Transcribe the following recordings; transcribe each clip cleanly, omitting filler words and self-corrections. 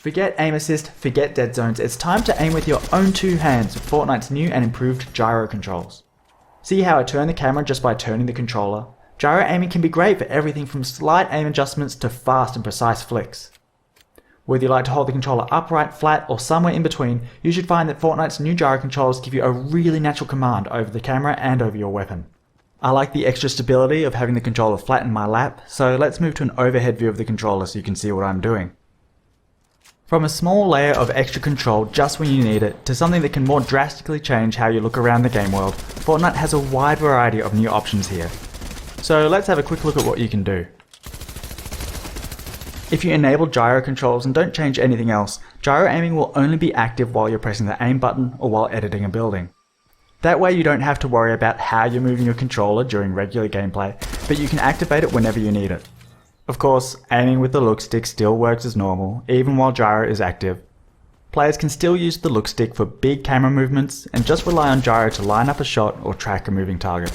Forget aim assist, forget dead zones, it's time to aim with your own two hands with Fortnite's new and improved gyro controls. See how I turn the camera just by turning the controller? Gyro aiming can be great for everything from slight aim adjustments to fast and precise flicks. Whether you like to hold the controller upright, flat, or somewhere in between, you should find that Fortnite's new gyro controls give you a really natural command over the camera and over your weapon. I like the extra stability of having the controller flat in my lap, so let's move to an overhead view of the controller so you can see what I'm doing. From a small layer of extra control just when you need it, to something that can more drastically change how you look around the game world, Fortnite has a wide variety of new options here. So let's have a quick look at what you can do. If you enable gyro controls and don't change anything else, gyro aiming will only be active while you're pressing the aim button or while editing a building. That way you don't have to worry about how you're moving your controller during regular gameplay, but you can activate it whenever you need it. Of course, aiming with the look stick still works as normal, even while gyro is active. Players can still use the look stick for big camera movements and just rely on gyro to line up a shot or track a moving target.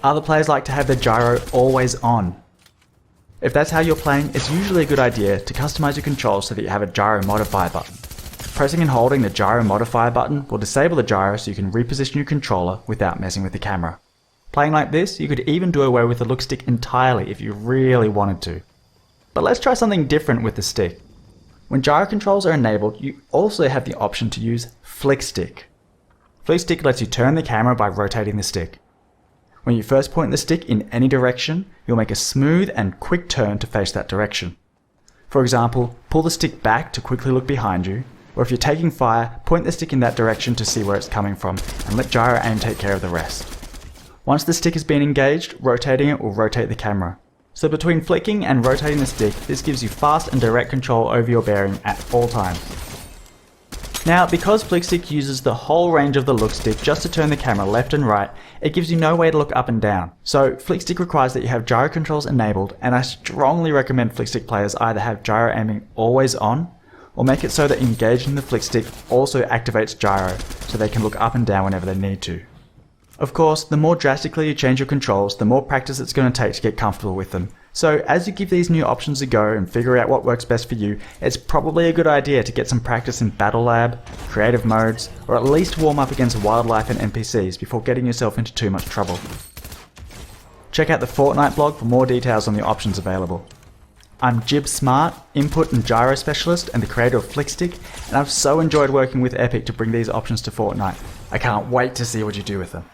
Other players like to have their gyro always on. If that's how you're playing, it's usually a good idea to customize your controls so that you have a gyro modifier button. Pressing and holding the gyro modifier button will disable the gyro so you can reposition your controller without messing with the camera. Playing like this, you could even do away with the look stick entirely if you really wanted to. But let's try something different with the stick. When gyro controls are enabled, you also have the option to use Flick Stick. Flick Stick lets you turn the camera by rotating the stick. When you first point the stick in any direction, you'll make a smooth and quick turn to face that direction. For example, pull the stick back to quickly look behind you, or if you're taking fire, point the stick in that direction to see where it's coming from, and let gyro aim take care of the rest. Once the stick has been engaged, rotating it will rotate the camera. So between flicking and rotating the stick, this gives you fast and direct control over your bearing at all times. Now, because Flick Stick uses the whole range of the look stick just to turn the camera left and right, it gives you no way to look up and down. So Flick Stick requires that you have gyro controls enabled, and I strongly recommend Flick Stick players either have gyro aiming always on, or make it so that engaging the Flick Stick also activates gyro, so they can look up and down whenever they need to. Of course, the more drastically you change your controls, the more practice it's going to take to get comfortable with them. So as you give these new options a go and figure out what works best for you, it's probably a good idea to get some practice in Battle Lab, creative modes, or at least warm up against wildlife and NPCs before getting yourself into too much trouble. Check out the Fortnite blog for more details on the options available. I'm Jib Smart, Input and Gyro Specialist and the creator of Flick Stick, and I've so enjoyed working with Epic to bring these options to Fortnite. I can't wait to see what you do with them.